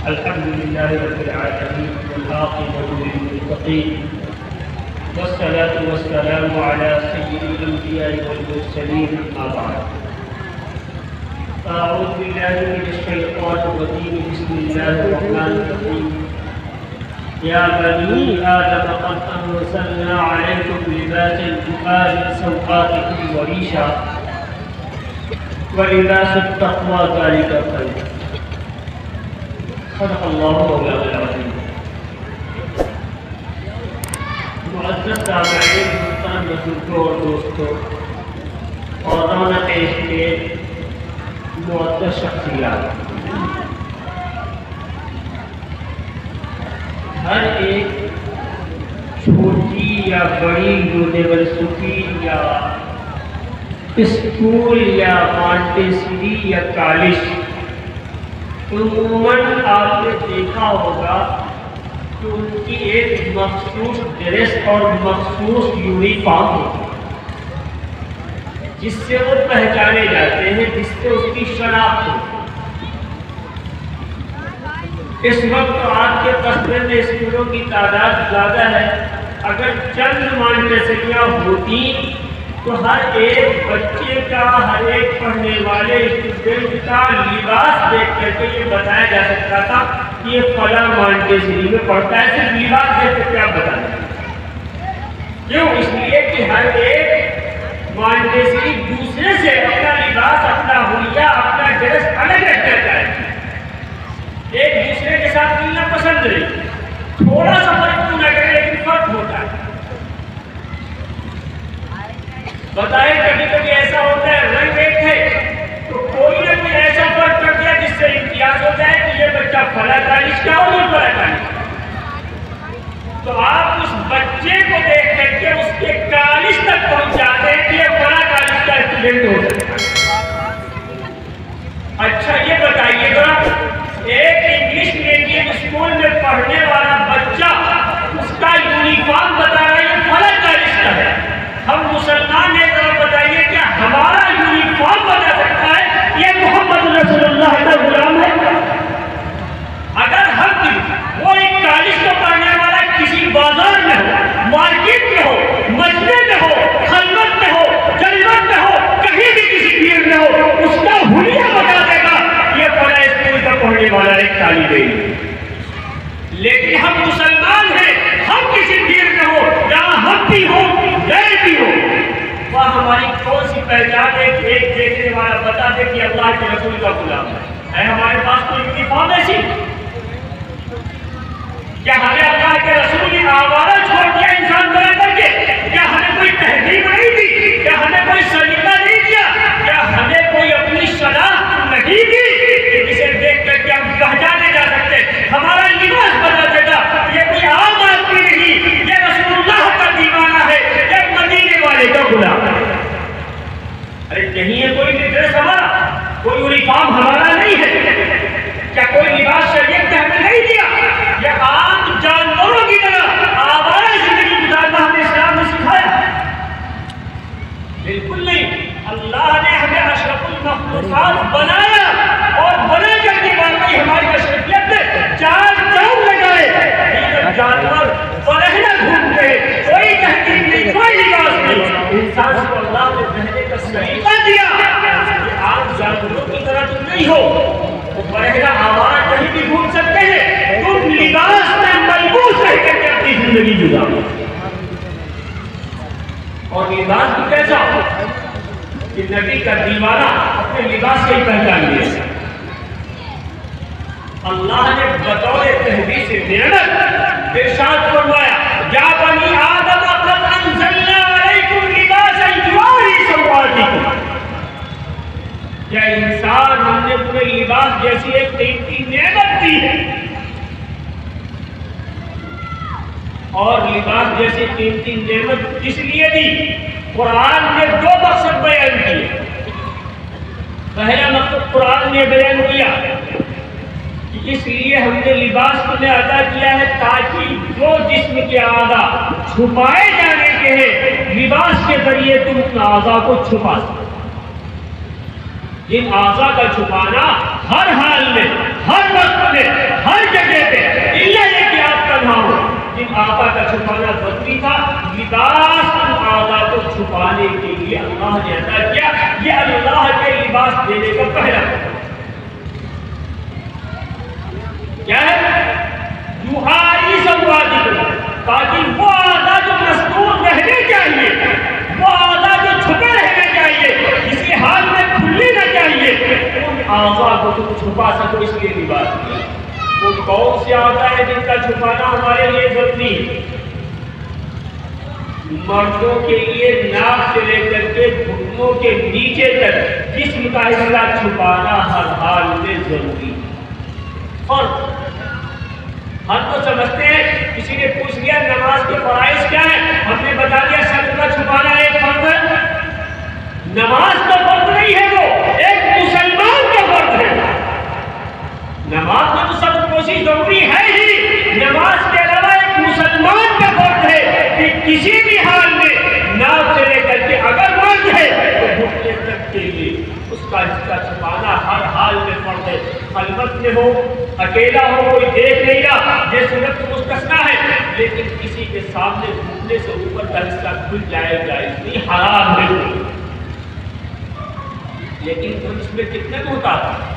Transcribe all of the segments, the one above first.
الحمد لله رب العالمين والعاقبة للمتقين والصلاة والسلام على سيد الأنبياء والمرسلين أما بعد أعوذ بالله من الشيطان الرجيم بسم الله الرحمن الرحيم يا بني آدم قد أنزلنا عليكم لباسا يواري سوآتكم وريشا ولباس التقوى ذلك خير صدق اللہ مولانا العظیم. معزز سامعین، محترم بزرگوں اور دوستوں اور رونق اسٹیج معزز شخصیات، ہر ایک چھوٹی یا بڑی یونیورسٹی یا اسکول یا مانٹیسری یا کالج عموماً آپ نے دیکھا ہوگا کہ ان کی ایک مخصوص ڈریس اور مخصوص یونیفارم ہوتی ہے جس سے وہ پہچانے جاتے ہیں، جس سے اس کی شناخت ہوتی ہے. اس وقت آپ کے قصبے میں اسکولوں کی تعداد زیادہ ہے. اگر چند مانٹیسریاں ہوتی تو ہر ایک بچے کا، ہر ایک پڑھنے والے اسٹوڈنٹ کا لباس دیکھ کر کے یہ بتایا جا سکتا تھا کہ یہ فلاں مانٹیسری میں پڑھتا ہے. صرف لباس دیکھ کر کے آپ بتائیں. کیوں؟ اس لیے کہ ہر ایک مانٹیسری دوسرے سے اپنا لباس، اپنا حلیہ، اپنا ڈریس الگ رکھتا ہے. ایک دوسرے کے ساتھ ملنا پسند نہیں. تھوڑا سا فرق تو نہ کرے لیکن فرق ہوتا ہے. بتائیں کبھی کبھی ایسا ہوتا ہے رنگ ایک ہے تو کوئی نہ کوئی ایسا فرق کر دیا جس سے امتیاز ہو جائے کہ یہ بچہ فلاں کالج کا اور یہ فلاں کالج کا. تو آپ اس بچے کو دیکھ کر کے اس کے کالج تک پہنچاتے ہیں کہ یہ فلاں کالج کا اسٹوڈنٹ ہو سکتا ہے. اچھا یہ بتائیے گا، ایک انگلش میڈیم اسکول میں پڑھنے والا بچہ اس کا یونیفارم بتا رہا ہے یہ فلاں کالج کا ہے. ہم مسلمان ہیں، ذرا بتائیے کیا ہمارا یونیفارم بتا سکتا ہے یہ محمد رسول اللہ کا غلام ہے؟ اگر ہم وہ ایک کالج کو پڑھنے والا کسی بازار میں ہو، مارکیٹ میں ہو، مسجد میں ہو، خلوت میں ہو، جلوت میں ہو، کہیں بھی کسی بھیڑ میں ہو، اس کا حلیہ بتا دے گا یہ فلاں اسکول کا پڑھنے والا ایک طالب علم. لیکن ہم مسلمان ہیں، ہم کسی بھیڑ میں ہو، جہاں ہم بھی ہو غیر بھی ہو، وہاں ہماری کون سی پہچان ہے کہ ایک دیکھنے والا بتا دے کہ اللہ کے رسول کا غلام ہے؟ ہمارے پاس کوئی یونیفارم ایسی؟ کیا ہمیں اللہ کے رسول نے آوارہ چھوڑ دیا انسان بنا کر کے؟ کیا ہمیں کوئی تہذیب نہیں دی؟ کیا ہمیں کوئی سلیقہ نہیں دیا؟ کیا ہمیں کوئی اپنی شناخت نہیں دی کہ جسے دیکھ کر کے ہم پہچانے جا سکتے؟ ہمارا لباس بتا دے گا یہ کوئی عام آدمی نہیں، یہ رسول اللہ کا دیوانہ ہے، یہ مدینے والے کا غلام ہے. ارے نہیں ہے کوئی ڈریس ہمارا، کوئی یونیفارم ہمارا نہیں ہے. کیا کوئی لباس شریعت نے ہمیں نہیں دیا؟ یہ عام جانوروں کی طرح آوارہ زندگی گزارنا ہمیں اسلام نے سکھایا؟ بالکل نہیں. اللہ نے ہمیں اشرف المخلوقات بنایا اور بنا کر کے واقعی ہماری اشرفیت نے چار چاند لگائے. جانور پرہنا گھومتے ہیں، کوئی تحقیق نہیں، کوئی لباس نہیں. انسان کو اللہ نے رہنے کا سلیقہ دیا. عام جانوروں کی طرح تم نہیں ہو، وہ پرہنا آوارہ کہیں بھی گھوم سکتے ہیں. تم لباس میں ملبوس رہ کر کے اپنی زندگی گزارو. اور لباس بھی کیسا ہو کہ نبی کا دیوانہ اپنے لباس سے ہی پہچان لیا. اللہ نے بطور تحدیث نعمت ارشاد فرمایا یا بنی آدم قد انزلنا علیکم لباسا یواری سوآتکم. کیا انسان ہم نے تمہیں لباس جیسی ایک قیمتی نعمت دی ہے؟ اور لباس جیسی قیمتی نعمت کس لیے دی؟ قرآن نے دو مقصد بیان کیے. پہلا مقصد قرآن نے بیان کیا کہ اس لیے ہم نے لباس تمہیں عطا کیا ہے تاکہ جو جسم کے اعضاء چھپائے جانے کے ہیں لباس کے ذریعے تم ان اعضاء کو چھپا سکو. جن اعضاء کا چھپانا ہر حال میں، ہر وقت میں، ہر کیا ہے؟ یوہاری سوادی کو، تاکہ وہ آدھا جو مستور رہنے چاہیے، وہ آدھا جو چھپے رہنے چاہیے، کسی حال میں کھلنے نہ چاہیے، ان اعضاء کو تم چھپا سکو، اس لیے لباس کی۔ وہ کون سے اعضاء ہے جن کا چھپانا ہمارے لیے ضروری ہے؟ مردوں کے لیے ناک سے لے کر کے گھٹنوں کے نیچے تک جسم کا حصہ چھپانا ہر حال میں ضروری ہے۔ فرض ہم تو سمجھتے ہیں، کسی نے پوچھ لیا نماز کے فرائض کیا ہے، ہم نے بتا دیا سر کا چھپانا ایک فرض ہے۔ نماز کا فرض نہیں ہے، وہ ایک مسلمان کا فرض ہے۔ نماز میں تو سب کوشش ضروری ہے ہی، نماز کے علاوہ ایک مسلمان کا فرض ہے کہ کسی بھی حال میں ناک سے لے کر کے اگر مرد ہے تو گھٹنے تک کے لیے اس کا حصہ چھپانا ہر حال میں فرض ہے۔ خلوت میں ہو، اکیلا ہو، کوئی دیکھ نہیں رہا، یہ صورت مستثنیٰ ہے، لیکن کسی کے سامنے گھٹنے سے اوپر کا حصہ کھل جائے نہیں، حرام ہے۔ لیکن ہم اس میں کتنے محتاط ہیں؟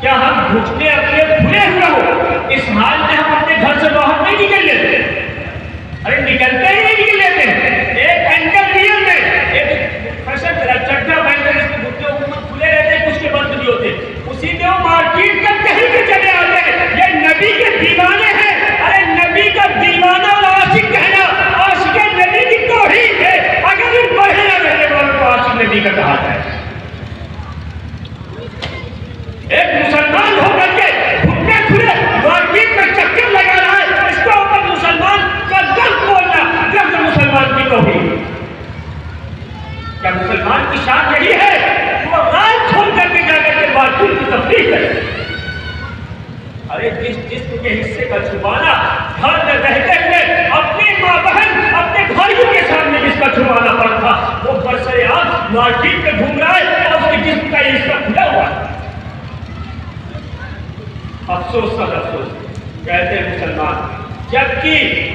کیا ہم گھٹنے اپنے کھلے ہوئے ہو اس حال میں ہم اپنے گھر سے باہر نہیں نکل لیتے؟ ارے نکلتے ہی نہیں نکل لیتے ہیں۔ ایک انٹرویئر میں ایک فیشن چڈا پہن کر اس کے گھٹنے اوپر کھلے رہتے ہیں، کچھ کے بند نہیں ہوتے، اسی میں وہ مارکیٹ تک کہیں بھی چلے آتے ہیں۔ یہ نبی کے دیوانے ہیں۔ ارے نبی کا دیوانہ اور عاشق کہنا عاشق نبی کی توہین ہے۔ اگر ان بڑھے نہ رہنے والوں کو عاشق نبی کا کہا جائے، ایک مسلمان ہو کر کے گھٹنے کھلے مارکیٹ میں چکر لگا رہا ہے، اس کو اوپر مسلمان کا درد بولنا، درد مسلمان کی توہین۔ کیا مسلمان کی شان یہی ہے کہ وہ رات چھوڑ کر کے جا کر کے مارکیٹ کی تفریح کرے؟ ارے جس جسم کے حصے کا چھپانا گھر میں رہتے ہوئے اپنی ماں بہن اپنے بھائیوں کے سامنے جس کا چھپانا پڑا تھا، وہ برسر عام مارکیٹ میں گھوم رہا ہے اور اس کے جسم کا یہ حصہ کھلا ہوا ہے۔ افسوس سب افسوس کہتے ہیں مسلمان، جبکہ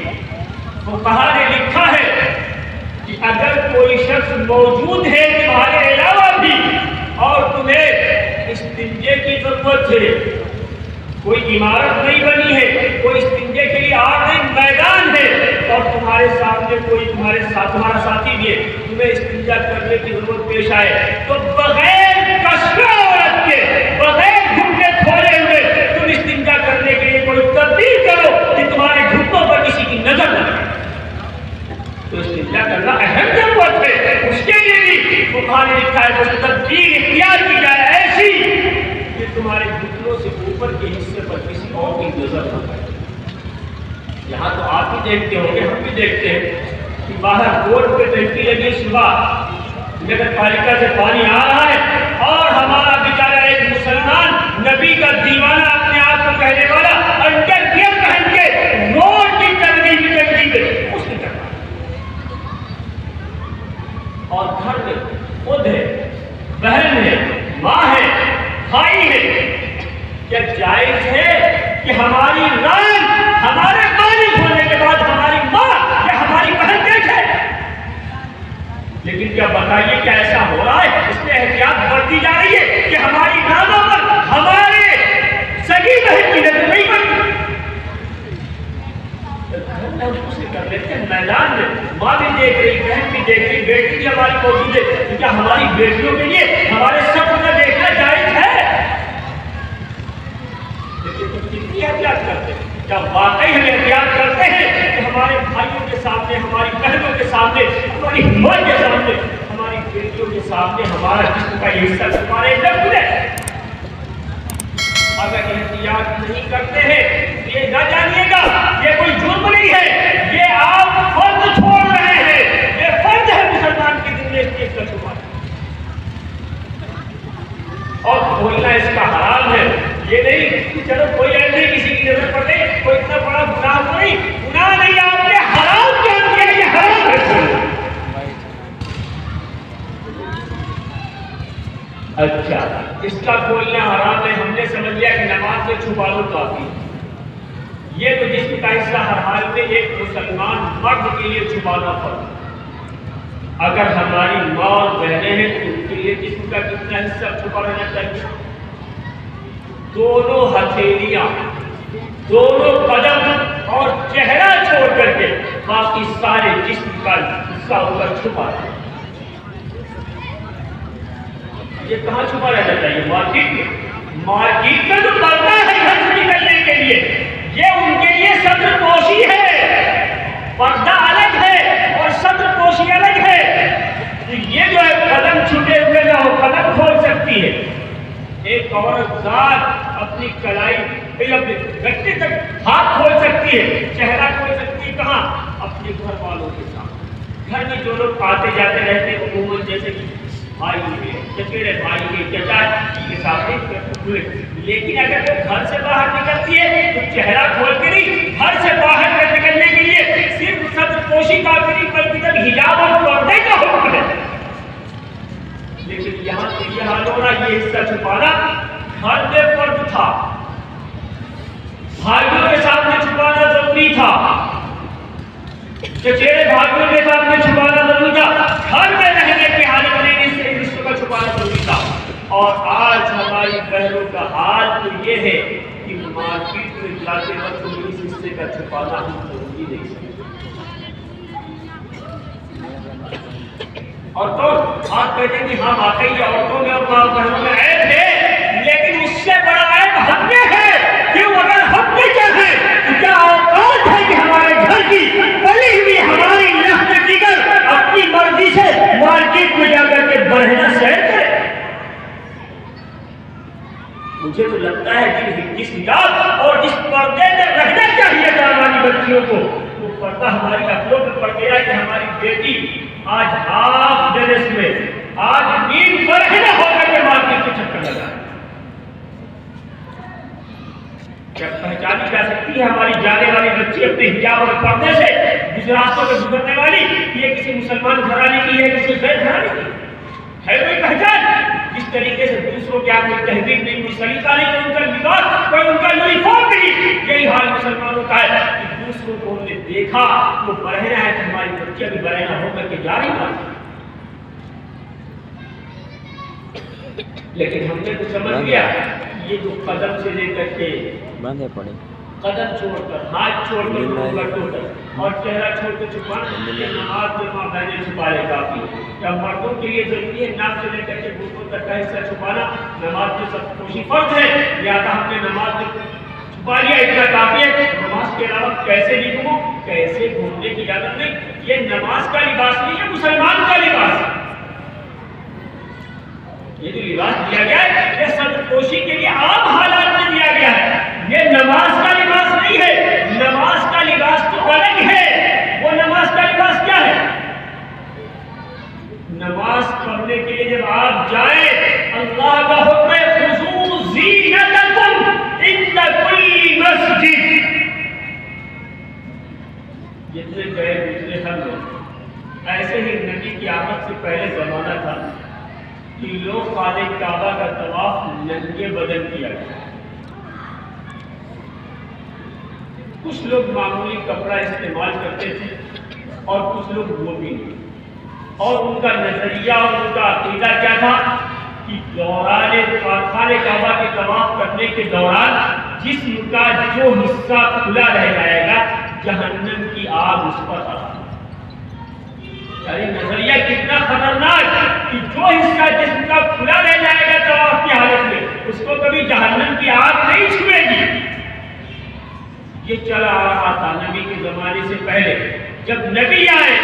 فقہا نے لکھا ہے کہ اگر کوئی شخص موجود ہے تمہارے علاوہ بھی اور تمہیں استنجے کی ضرورت ہے، کوئی عمارت نہیں بنی ہے، کوئی استنجے کے لیے آگے میدان ہے اور تمہارے سامنے کوئی تمہارا ساتھی بھی ہے، تمہیں استنجا کرنے کی ضرورت پیش آئے، تو بغیر کشف عورت کے، بغیر گھٹنے کھولے ہوئے تم استنجا کرنے کے لیے کوئی تدبیر کرو کہ تمہارے گھٹنوں پر کسی کی نظر نہ آئے، تو استنجا کرنا اہم ضرورت ہے۔ اس کے لیے بھی فقہا نے لکھا ہے کہ تدبیر اختیار کی جائے ایسی کہ تمہارے گھٹنوں سے اوپر کے حصے پر کسی اور کی نظر نہ آئے۔ یہاں تو آپ بھی دیکھتے ہوں گے، ہم بھی دیکھتے ہیں کہ باہر روڈ پہ ٹینکی لگی، صبح نگر پالیکا سے پانی آ رہا ہے اور ہمارا بیچارہ ایک مسلمان نبی کا دیوانہ اپنے آپ کو کہنے والا انڈر ویئر پہن کے روڈ کی ٹنکی پہ اس نے کرنا، اور گھر میں خود ہے، بہن ہے، ماں ہے، بھائی ہے، کیا جائز ہے کہ ہماری ران ہمارے بالغ ہونے کے بعد ہماری ماں یا ہماری بہن دیکھے؟ لیکن کیا بتائیے کیا ایسا ہو رہا ہے؟ اس میں احتیاط برتی جا رہی ہے کہ ہماری رانوں پر ہمارے سگی بہن کی نظر نہیں پڑتی۔ کر لیتے ہیں میدان میں، ماں بھی دیکھ رہی، بہن بھی دیکھ رہی، بیٹی بھی ہماری موجود ہے، کیا ہماری بیٹیوں کے لیے ہمارے سب کو دیکھنا جائز ہے؟ لیکن تم کتنی احتیاط کرتے ہیں؟ کیا واقعی ہم احتیاط کرتے ہیں کہ ہمارے بھائیوں کے سامنے، ہماری بہنوں کے سامنے، ہماری ماں کے سامنے، ہماری بیٹیوں کے سامنے ہمارا جسم کا یہ حصہ ہمارے اندر کھلے؟ اگر احتیاط نہیں کرتے ہیں یہ نہ جانیے گا یہ کوئی جرم نہیں ہے، یہ آپ فرض چھوڑ رہے ہیں، یہ فرض ہے مسلمان کے دل میں اس چیز کا چھپانا، اور بولنا اس کا حرام ہے۔ یہ نہیں کہ چلو کوئی ایسے کسی کی نظر پڑ گئی، کوئی اتنا بڑا گناہ نہیں، گناہ نہیں، آپ نے حرام جان دیا، یہ حرام ہے۔ اچھا اس کا بولنا حرام ہے، ہم نے سمجھ لیا کہ نماز میں چھپا لو کافی، یہ تو جسم کا حصہ ہر حال میں ایک مسلمان مرد کے لیے چھپانا فرض۔ اگر ہماری ماں اور بہنیں ہیں تو ان کے لیے جسم کا کتنا حصہ چھپا رہنا چاہیے؟ دونوں ہتھیلیاں، دونوں قدم اور چہرہ چھوڑ کر کے باقی سارے جسم کا حصہ اوپر چھپا ہے۔ یہ کہاں چھپا رہنا چاہیے؟ مارکیٹ میں۔ مارکیٹ میں تو پردہ ہے گھر سے نکلنے کے لیے، یہ ان کے لیے صدر پوشی ہے۔ پردہ الگ ہے اور صدر پوشی الگ ہے۔ یہ جو ہے قدم چھپے ہوئے نہ ہو، قدم کھول سکتی ہے۔ ایک عورت ذات اپنی کلائی گٹے تک ہاتھ کھول سکتی ہے، چہرہ کھول سکتی ہے، کہاں؟ اپنے گھر والوں کے ساتھ۔ گھر میں جو لوگ آتے جاتے رہتے ہیں عموماً جیسے کہ بھائی کے، چچیرے بھائی کے، چچا کے ساتھ ہوئے، لیکن اگر وہ گھر سے باہر نکلتی ہے تو چہرہ کھول کے نہیں، گھر سے باہر نکلنے کے لیے صرف صدر پوشی کافی نہیں بلکہ جب حجاب اور پردے کا حکم ہے۔ لیکن یہاں سے یہ حال ہو رہا، یہ حصہ چھپانا گھر میں فرض تھا، بھائیوں کے سامنے چھپانا ضروری تھا، چچیرے بھائیوں کے سامنے چھپانا ضروری تھا، گھر میں رہنے کی حالت میں اس حصے کا چھپانا ضروری تھا۔ اور آج ہماری بہنوں کا حال تو یہ ہے کہ مارکیٹ میں جاتے وقت اس حصے کا چھپانا ہم ضروری نہیں سمجھتے۔ عورتوں آپ کہتے ہیں کہ ہاں واقعی عورتوں میں اور بہنوں میں عیب ہے، لیکن اس سے بڑا عیب ہم میں ہے۔ کیوں؟ اگر ہم میں چاہے تو کیا اوقات ہے کہ ہمارے گھر کی پلی ہوئی ہماری لحم جگر اپنی مرضی سے مارکیٹ میں جا کر کے برہنہ سیر کرے؟ مجھے تو لگتا ہے کہ جس حجاب اور جس پردے میں رہنا چاہیے ہماری بچیوں کو، وہ پردہ ہماری عقلوں پہ پڑ گیا کہ ہماری بیٹی آج ہاف ڈریس میں، آج نیم برہنہ ہو کر کے مارکیٹ کے چکر لگا۔ کیا پہچانی جا سکتی ہے ہماری جانے والی بچی اپنے حجاب اور پردے سے گجراتوں میں گزرنے والی؟ یہ کسی مسلمان گھرانے کی ہے، کسی غیر گھرانے کی ہے؟ کوئی پہچان؟ جس طریقے سے دوسروں کے کوئی تہذیب نہیں، کوئی سلیقہ نہیں، کوئی ان کا لباس، کوئی ان کا یونیفارم نہیں، یہی حال مسلمانوں کا ہے کہ دوسروں کو ہم نے دیکھا وہ برہنہ ہے، کہ ہماری بچیاں بھی برہنہ ہو کر کے جا رہی ہیں۔ لیکن ہم نے تو سمجھ لیا یہ جو قدم سے لے کر کے باندھے پڑے، قدم چھوڑ کر، ہاتھ چھوڑ کر، ٹوٹل اور چہرہ چھوڑ کر چھپانا، یہ نماز میں ماں بہنیں چھپا لے کافی ہے۔ یا مردوں کے لیے ضروری ہے ناک سے لے کر کے گھٹنوں تک کا حصہ چھپانا، نماز میں سب پوشی فرض ہے، لہٰذا ہم نے نماز میں چھپا لیا، اتنا کافی ہے۔ نماز کے علاوہ کیسے نہیں گھومو، کیسے گھومنے کی اجازت نہیں، یہ نماز کا لباس نہیں ہے، مسلمان کا لباس ہے۔ یہ جو لباس دیا گیا ہے یہ صدر پوشی کے لیے عام حالات میں دیا گیا ہے، یہ نماز کا لباس نہیں ہے۔ نماز کا لباس تو الگ ہے۔ وہ نماز کا لباس کیا ہے؟ نماز پڑھنے کے لیے جب آپ جائیں، اللہ کا حکم ہے خذوا زینتکم عند کل مسجد۔ جتنے گئے دوسرے ہر لوگ، ایسے ہی نبی کی آمد سے پہلے زمانہ تھا کہ لوگ خانہ کعبہ کا طواف ننگے بدن کیا گیا۔ کچھ لوگ معمولی کپڑا استعمال کرتے تھے اور کچھ لوگ وہ بھی نہیں، اور ان کا نظریہ اور ان کا عقیدہ کیا تھا کہ دوران خانہ کعبہ کے طواف کرنے کے دوران جسم کا جو حصہ کھلا رہ جائے گا جہنم کی آگ اس پر آ۔ یعنی نظریہ کتنا خطرناک کہ جو حصہ جسم کا کھلا رہ جائے گا طواف کی حالت میں اس کو کبھی جہنم کی آگ نہیں چھوئے گی۔ یہ چلا آ رہا تھا نبی کے زمانے سے پہلے۔ جب نبی آئے،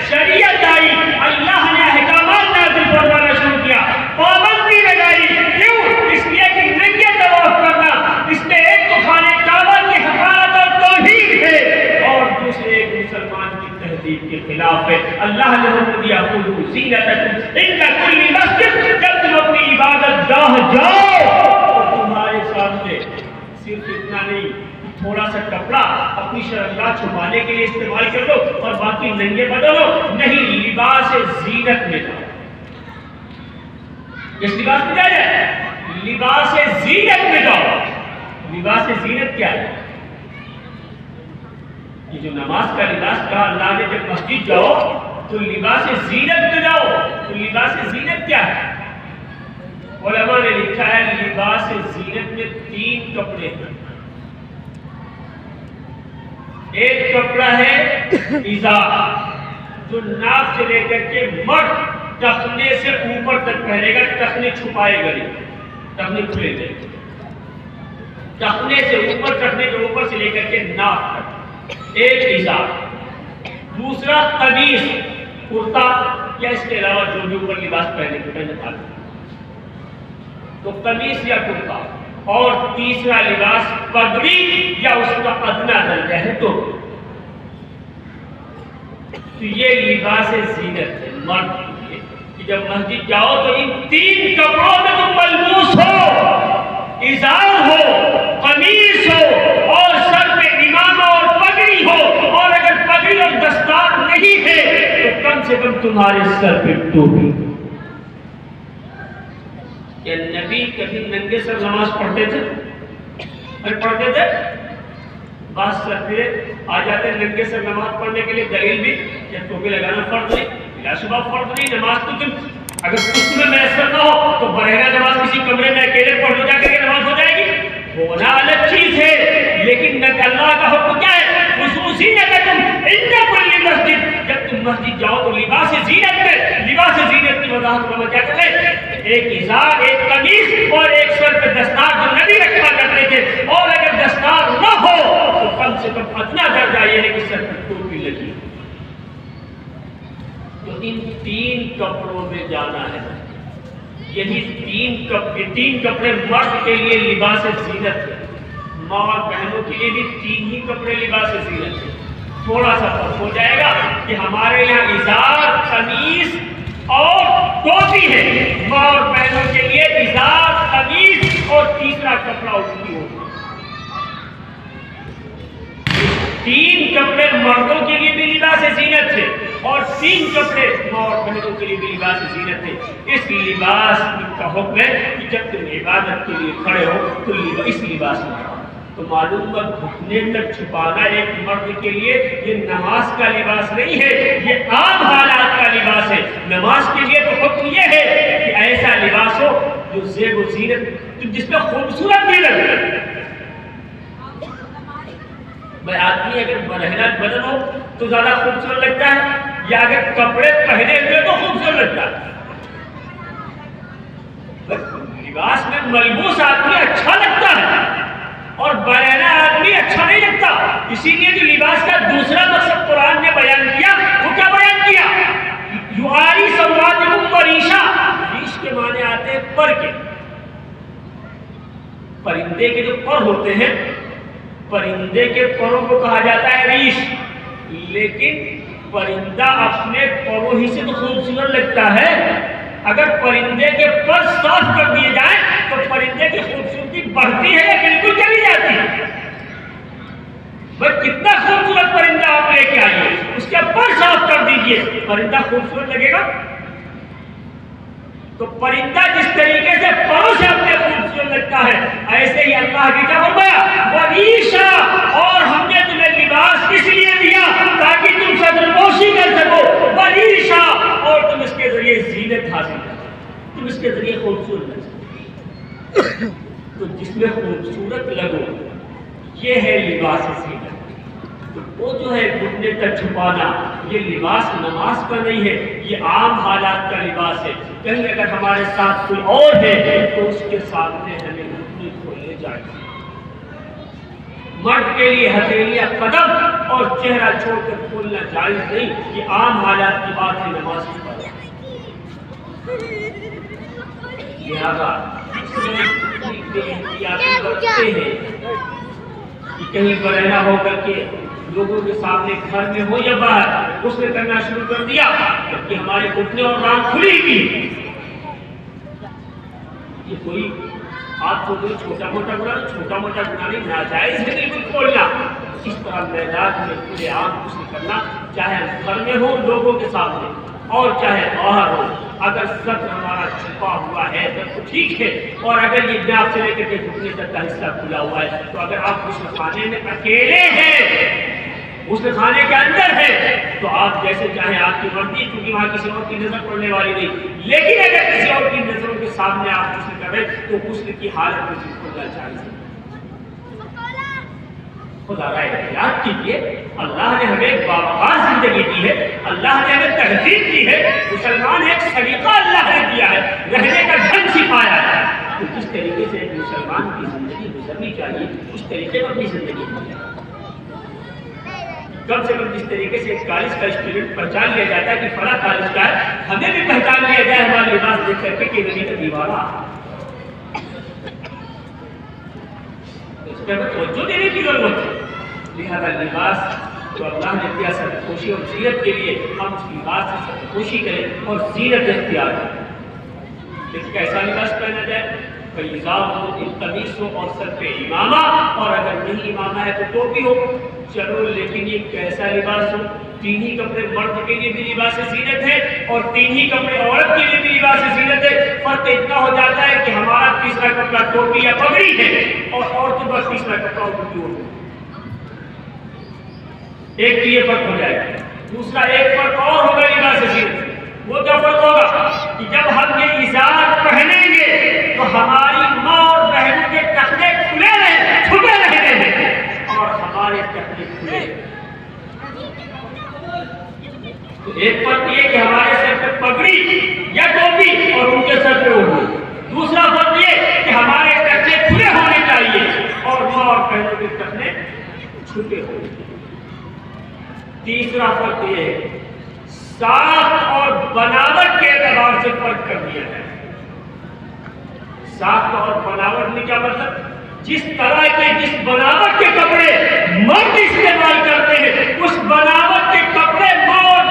شریعت آئی، اللہ نے احکامات نازل فرمانا شروع کیا، پابندی لگائی۔ کیوں؟ اس لیے کہ ننگے طواف کرنا، اس میں ایک تو خانہ کعبہ کی حقارت اور توہین ہے، اور دوسرے ایک مسلمان کی تہذیب کے خلاف ہے۔ اللہ نے حکم دیا خذوا زینتکم عند کل مسجد، جب تم اپنی عبادت گاہ جاؤ اور تمہارے سامنے صرف اتنا نہیں، تھوڑا سا کپڑا اپنی شرمگاہ چھپانے کے لیے استعمال کر لو اور باقی ننگے بدلو، نہیں، لباس زینت میں جاؤ۔ اس لباس میں جائے، لباس زینت میں جاؤ۔ لباس زینت کیا ہے؟ یہ جو نماز کا لباس کہا اللہ نے، جب مسجد جاؤ تو لباس زینت میں جاؤ، تو لباس زینت کیا ہے؟ علماء نے لکھا ہے لباس زینت میں 3 کپڑے ہیں. ایک کپڑا ہے ازار، جو ناف سے لے کر کے مرد ٹخنے سے اوپر تک پہنے گا، ٹخنے چھپائے گا نہیں، ٹخنے کھلے گئے، ٹخنے سے اوپر، ٹخنے کے اوپر سے لے کر کے ناف تک ایک ازار. دوسرا قمیص، کرتا یا اس کے علاوہ جو بھی اوپر لباس پہنے تھا تو قمیص یا کرتا. اور تیسرا لباس پگڑی یا اس کا ادنا درجہ ہے تو یہ لباس زینت ہے مرد کے لیے کہ جب مسجد جاؤ تو ان تین کپڑوں میں تم ملبوس ہو، ازار ہو، قمیص ہو اور سر پہ امامہ اور پگڑی ہو. اور اگر پگڑی اور دستار نہیں ہے تو کم سے کم تمہارے سر پہ ٹوپی. کہ نبی کبھی ننگے سر نماز پڑھتے تھے؟ پڑھتے تھے. بعض سردے آ جاتے ہیں ننگے سر نماز پڑھنے کے لیے، دلیل بھی کہ ٹوپی لگانا فرض نہیں، بلا شبہ فرض نہیں. نماز تو تم اگر اس میں میسر نہ ہو تو برہنہ نماز کسی کمرے میں اکیلے پڑھ لو، جا کے نماز ہو جائے گی. ہونا الگ چیز ہے، لیکن اللہ کا حکم کیا ہے؟ خصوصی ہے کہ تم مسجد، جب تم مسجد جاؤ تو لباس زینت میں، لباس زینت کی وضاحت میں کیا کرتے ہیں؟ ایک ازار، ایک قمیص اور ایک سر پہ دستار جو نبی رکھا کرتے تھے. اور اگر دستار نہ ہو تو کم سے کم اتنا درجہ یہ ہے کہ سر پہ ٹوپی لگی. تو ان تین کپڑوں میں جانا ہے. یہی تین کپڑے مرد کے لیے لباس زینت ہے، ماں اور بہنوں کے لیے بھی تین ہی کپڑے لباس زینت ہے. تھوڑا سا فرق ہو جائے گا کہ ہمارے یہاں ازار، قمیص اور ٹوپی ہے، ماں اور بہنوں کے لیے ازار، قمیص اور تیسرا کپڑا اس کی ہوگا. تین کپڑے مردوں کے لیے بھی لباس زینت ہے اور تین کپڑے ماں اور بہنوں کے لیے بھی لباس زینت ہے. اس لباس کا حکم ہے کہ جب تم عبادت کے لیے کھڑے ہو تو اس لباس میں. تو معلوم ہوا گھٹنے تک چھپانا ایک مرد کے لیے یہ نماز کا لباس نہیں ہے، یہ عام حالات کا لباس ہے. نماز کے لیے تو حکم یہ ہے کہ ایسا لباس ہو جو زیب و زینت، جس میں خوبصورت بھی لگے. بھائی آدمی اگر برہنہ بدن ہو تو زیادہ خوبصورت لگتا ہے، یا اگر کپڑے پہنے ہوئے تو خوبصورت لگتا ہے. لباس میں ملبوس آدمی اچھا لگتا ہے اور برہنہ آدمی اچھا نہیں لگتا. اسی لیے جو لباس کا دوسرا مقصد قرآن نے بیان کیا وہ کیا بیان کیا؟ یواری سوادکم وریشا. ریش کے معنی آتے ہیں پر کے. پرندے کے جو پر ہوتے ہیں، پرندے کے پروں کو کہا جاتا ہے ریش. لیکن پرندہ اپنے پروں ہی سے تو خوبصورت لگتا ہے. اگر پرندے کے پر صاف کر دیے جائیں تو پرندے کی خوبصورتی بڑھتی ہے یا بالکل چلی جاتی ہے؟ بس کتنا خوبصورت پرندہ آپ لے کے آئیے، اس کے پر صاف کر دیجئے، پرندہ خوبصورت لگے گا؟ تو پرندہ جس طریقے سے پروں سے اپنے خوبصورت لگتا ہے، ایسے ہی اللہ کی کیا فرمایا؟ وریشا. اور ہم نے تمہیں لباس اس لیے دیا تاکہ تم صدرپوشی کر سکو. وریشا. اور تم اس کے ذریعے زینت حاصل کر سکو، تم اس کے ذریعے خوبصورت لگ سکو. تو جس میں خوبصورت لگو یہ ہے لباس زینت. تو وہ جو ہے گھٹنے تک چھپانا یہ لباس نماز کا نہیں ہے، یہ عام حالات کا لباس ہے. کہیں اگر ہمارے ساتھ کوئی اور ہے تو اس کے سامنے ہمیں گھٹنے کھولنے چاہیے. مرد کے لیے ہتھیلیاں قدم اور چہرہ چھوڑ کر کھولنا جائز نہیں. یہ عام حالات کی بات ہے نماز کی بات. لہذا احتیاط کرتے ہیں کہ کہیں برہنہ ہو کر کے لوگوں کے سامنے گھر میں ہو یا باہر اس نے کرنا شروع کر دیا جبکہ ہمارے گھٹنے اور ران کھلی تھی. یہ کوئی آپ کو کوئی چھوٹا موٹا گناہ نہیں، ناجائز ہے بالکل کھولنا. اس طرح میدان میں کھلے عام کچھ نہیں کرنا، چاہے گھر میں ہو لوگوں کے سامنے اور چاہے باہر ہو. اگر سطر ہمارا چھپا ہوا ہے تو ٹھیک ہے، اور اگر یہ ناف سے لے کر کے گھٹنے تک کا حصہ کھلا ہوا ہے تو اگر آپ غسل خانے میں اکیلے ہیں، غسل خانے کے اندر ہے تو آپ جیسے چاہیں آپ کی مرضی، کیونکہ وہاں کسی اور کی نظر پڑنے والی نہیں. لیکن اگر کسی اور کی نظروں کے سامنے آپ غسل کر رہے تو غسل کی حالت میں کھلنا چاہیے. خدا کا احتیاط کیجیے. اللہ نے ہمیں باوقار زندگی دی ہے, اللہ نے ہمیں تہذیب دی ہے, مسلمان ایک سلیقہ اللہ نے دیا ہے, رہنے کا ڈھنگ سکھایا ہے. تو کس طریقے سے ایک مسلمان کی زندگی گزرنی چاہیے, اس طریقے پر اپنی زندگی گزرے. کم سے کم جس طریقے سے ایک کالج کا اسٹوڈنٹ پہچان لیا جاتا ہے کہ فلاں کالج کا ہے, ہمیں بھی پہچان لیا جائے ہمارا لباس دیکھ کر کے کہ نبی کا دیوانہ. اس پہ توجہ دینے کی ضرورت ہے. لہذا لباس تو اللہ نے دیا سرخوشی اور زینت کے لیے, ہم اس لباس سے سرخوشی کریں اور زینت اختیار کریں. لیکن کیسا لباس پہنا جائے؟ فیضاب ہو, القمیص ہو اور سر پہ امامہ, اور اگر نہیں امامہ ہے تو ٹوپی ہو. چلو لیکن یہ کیسا لباس ہو؟ تین ہی کپڑے مرد کے لیے بھی لباس زینت ہے اور تین ہی کپڑے عورت کے لیے بھی لباس زینت ہے. فرق اتنا ہو جاتا ہے کہ ہمارا تیسرا کپڑا ٹوپی یا پگڑی ہے اور عورت کے پاس تیسرا کپڑا اردو ہو. ایک یہ فرق ہو جائے گا. دوسرا ایک فرق اور ہوگا لباس زینت. وہ کیا فرق ہوگا کہ جب ہم یہ ازار پہنیں گے تو ہماری ماں اور بہنوں کے ٹخنے کھلے رہے, چھپے رہتے ہیں, اور ہمارے ٹخنے کھلے. تو ایک فرق یہ کہ ہمارے سر پہ پگڑی یا ٹوپی اور ان کے سر پہ اردو. دوسرا فرق یہ کہ ہمارے ٹخنے کھلے ہونے چاہیے اور ماں اور بہنوں کے ٹخنے چھپے ہونے چاہیے. تیسرا فرق یہ ہے ساخت اور بناوٹ کے اعتبار سے فرق کر دیا ہے. ساخت اور بناوٹ میں کیا مطلب؟ جس طرح کے جس بناوٹ کے کپڑے مرد استعمال کرتے ہیں اس بناوٹ کے کپڑے ماں اور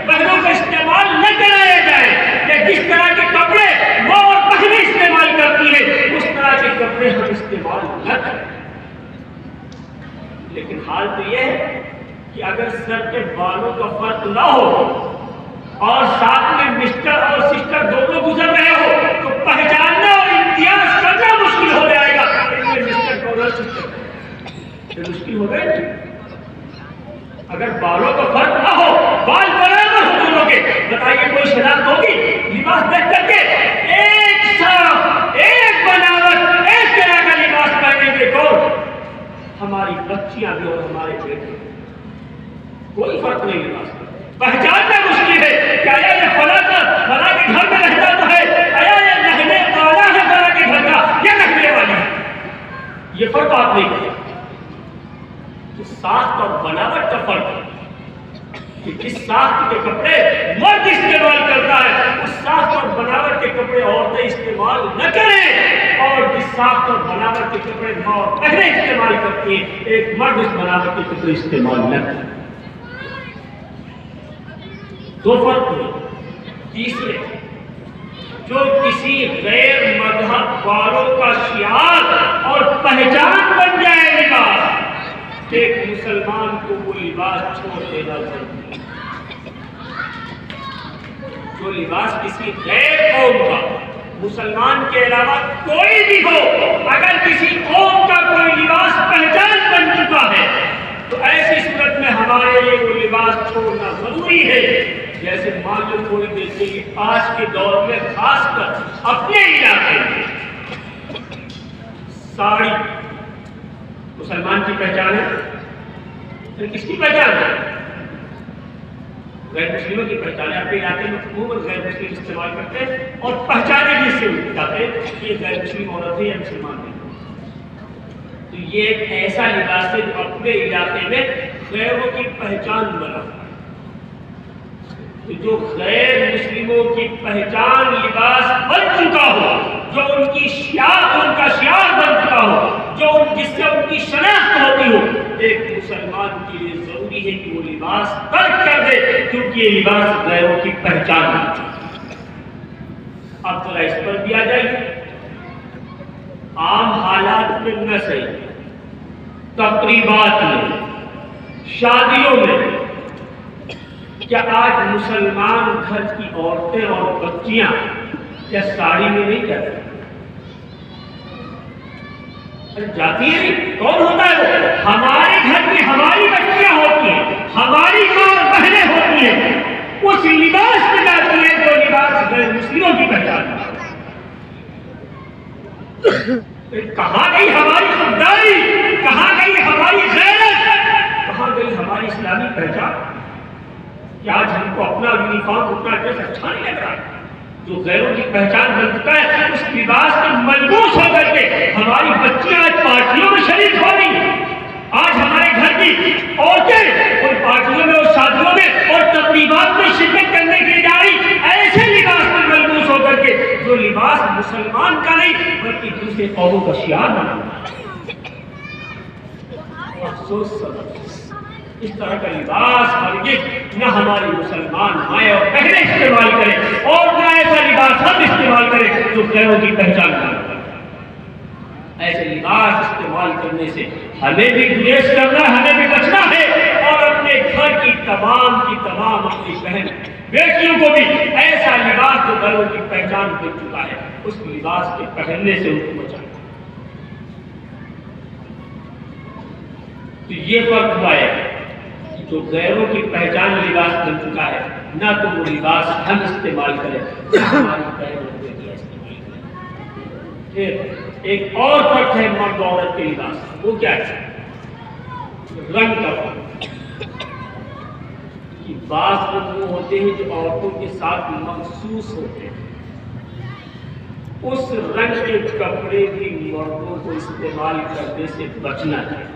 بہنوں کا استعمال نہ کرایا جائے, یا جس طرح کے کپڑے ماں اور بہنیں استعمال کرتی ہیں اس طرح کے کپڑے ہم استعمال نہ کریں. لیکن حال تو یہ ہے کہ اگر سر کے بالوں کا فرق نہ ہو اور ساتھ میں مسٹر اور سسٹر دونوں گزر رہے ہو تو پہچاننا اور امتیاز کرنا مشکل ہو جائے گا. مسٹر کو اور سسٹر مشکل ہو گئے. اگر بالوں کا فرق نہ ہو, بال برابر ہو دونوں کے, بتائیے کوئی شناخت ہوگی؟ لباس دیکھ کر کے ایک صاف, ایک بناوٹ, ایک طرح کا لباس پہنیں گے تو ہماری بچیاں بھی اور ہمارے بیٹے, کوئی فرق نہیں لباس. پہچاننا مشکل ہے کہ آیا یہ فلاں کے گھر میں رہتا تو ہے, آیا یہ رہنے والا ہے فلاں کے گھر کا یا رہنے والی ہے, یہ فرق آپ نہیں کریں. تو ساخت اور بناوٹ کا فرق ہے کہ جس ساخت کے کپڑے مرد استعمال کرتا ہے اس ساخت اور بناوٹ کے کپڑے عورتیں استعمال نہ کریں, اور جس ساخت اور بناوٹ کے کپڑے ماں اور بہنیں استعمال کرتی ہیں ایک مرد اس بناوٹ کے کپڑے استعمال نہ کریں. دو فرق ہوئے. تیسرے, جو کسی غیر مذہب والوں کا شعار اور پہچان بن جائے لباس, ایک مسلمان کو وہ لباس چھوڑ دینا ضروری ہے. جو لباس کسی غیر قوم کا, مسلمان کے علاوہ کوئی بھی ہو, اگر کسی قوم کا کوئی لباس پہچان بن چکا ہے تو ایسی صورت میں ہمارے لیے وہ لباس چھوڑنا ضروری ہے. جیسے مان لو تھوڑی دیر سے کہ آج کے دور میں خاص کر اپنے علاقے میں ساڑی مسلمان کی پہچان ہے, پھر کس کی پہچان ہے؟ غیر مسلموں کی پہچان ہے. اپنے علاقے میں عموماً غیر مسلم استعمال کرتے ہیں اور پہچانے بھی اس سے جاتے ہیں کہ یہ غیر مسلم عورت ہے یا مسلمان ہے. تو یہ ایک ایسا لباس ہے جو اپنے علاقے میں غیروں کی پہچان بنا. جو غیر مسلموں کی پہچان لباس بن چکا ہو, جو ان کی شعار, ان کا شعار بن چکا ہو, جو جس سے ان کی شناخت ہوتی ہو, ایک مسلمان کے لیے ضروری ہے کہ وہ لباس ترک کر دے, کیونکہ یہ لباس غیروں کی پہچان بن چکا. اب ذرا اس پر بھی آ جائیے. عام حالات میں نہ صحیح, تقریبات میں, شادیوں میں, کیا آج مسلمان گھر کی عورتیں اور بچیاں کیا ساڑی میں نہیں جاتی؟ جاتی ہے نہیں. کون ہوتا ہے وہ؟ ہمارے گھر میں ہماری بچیاں ہوتی ہیں, ہماری ماں اور بہنیں ہوتی ہیں, اس لباس میں جاتی ہے جو لباس غیر مسلموں کی پہچان ہے. کہاں گئی ہماری خودداری, کہاں گئی ہماری ہماری اسلامی پہچان کہ آج ہم کو اپنا یونیفارم اپنا ڈریس اچھا نہیں لگ رہا، جو غیروں کی پہچان بن چکا ہے، اس لباس میں ملبوس ہو کر کے ہماری بچیاں آج پارٹیوں میں شریک ہو رہی ہیں۔ آج ہمارے گھر کی عورتیں اور پارٹیوں میں اور شادیوں میں اور تقریبات میں شرکت کرنے کے لیے جا رہی ایسے لباس میں ملبوس ہو کر کے جو لباس مسلمان کا نہیں بلکہ دوسرے قوموں کا شعار بنا ہوا ہے۔ افسوس سبب اس طرح کا لباس ہرگز نہ ہماری مسلمان مائیں اور بہنیں استعمال کریں، اور نہ ایسا لباس ہم استعمال کریں جو غیروں کی پہچان کرے۔ ایسے لباس استعمال کرنے سے ہمیں بھی گریز کرنا ہے، ہمیں بھی بچنا ہے، اور اپنے گھر کی تمام اپنی بہن بیٹیوں کو بھی ایسا لباس جو غیروں کی پہچان بن چکا ہے اس لباس کے پہننے سے ان کو بچانا۔ تو یہ فرق ہوا ہے کہ جو غیروں کی پہچان لباس بن چکا ہے نہ تو وہ لباس ہم استعمال کریں نہ ہماری بہنوں کے لیے استعمال کریں۔ پھر ایک اور فرق ہے مرد عورت کے لباس، وہ کیا ہے؟ رنگ کا فرق۔ کہ بعض رنگ وہ ہوتے ہیں جو عورتوں کے ساتھ مخصوص ہوتے ہیں، اس رنگ کے کپڑے بھی مردوں کو استعمال کرنے سے بچنا چاہیے۔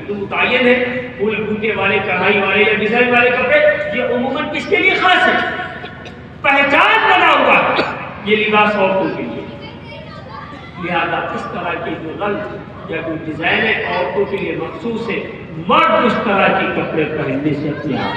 تو متعین ہے پھول بوٹے والے، کڑھائی والے یا ڈیزائن والے کپڑے، یہ عموماً کس کے لیے خاص ہے؟ پہچان بنا ہوا یہ لباس عورتوں کے لیے، لہذا اس طرح کے جو رنگ یا جو ڈیزائن ہے عورتوں کے لیے مخصوص ہے، مرد اس طرح کے کپڑے پہننے سے اپنے آپ،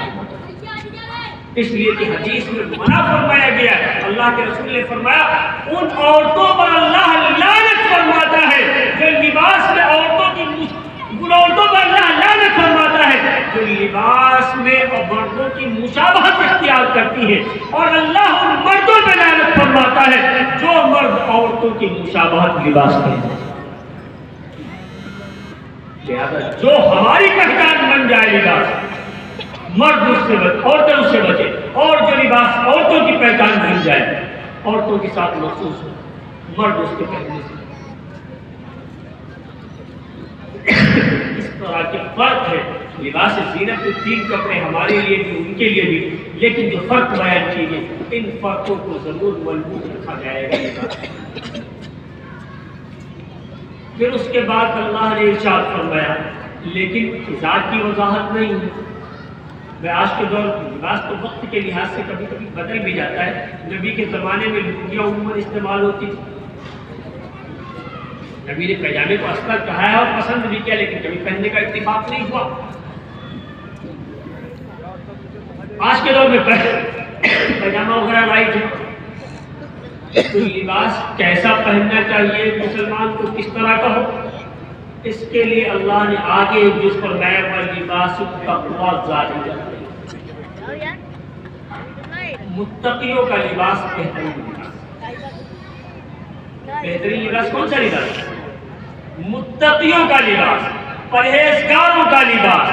اس لیے کہ حدیث میں منع فرمایا گیا ہے، اللہ کے رسول نے فرمایا ان عورتوں پر اللہ لعنت فرماتا ہے جو لباس میں عورتوں پر اللہ لعنت فرماتا ہے جو لباس میں اور مردوں کی مشابہت اختیار کرتی ہے، اور اللہ ان مردوں پہ لعنت فرماتا ہے جو مرد عورتوں کی مشابہت لباس کرتے ہیں۔ لہذا جو ہماری پہچان بن جائے لباس، مرد اس سے بچے، عورتیں اس سے بچے، اور جو لباس عورتوں کی پہچان بن جائے عورتوں کے ساتھ مخصوص ہو، مرد اس کے پہننے سے۔ اس طرح کے فرق ہے۔ لباس زینت کے تین کپڑے ہمارے لیے بھی ان کے لیے بھی، لیکن جو فرق بیان کیے ان فرقوں کو ضرور ملحوظ رکھا جائے گا۔ پھر اس کے بعد اللہ نے ارشاد فرمایا لیکن ذات کی وضاحت نہیں ہے۔ میں آج کے دور لباس تو وقت کے لحاظ سے کبھی کبھی بدل بھی جاتا ہے۔ نبی کے زمانے میں لنگیاں عموماً استعمال ہوتی تھی، نبی نے پیجامے کو اصغر کہا ہے اور پسند بھی کیا، لیکن کبھی پہننے کا اتفاق نہیں ہوا۔ آج کے دور میں پیجامہ وغیرہ رائج ہے، تو لباس کیسا پہننا چاہیے مسلمان کو، کس طرح کا ہو، اس کے لیے اللہ نے آگے جس پر میں لباس التقویٰ ذالک، متقیوں کا لباس بہترین لباس۔ بہترین لباس کون سا لباس؟ متقیوں کا لباس، پرہیزگاروں کا لباس،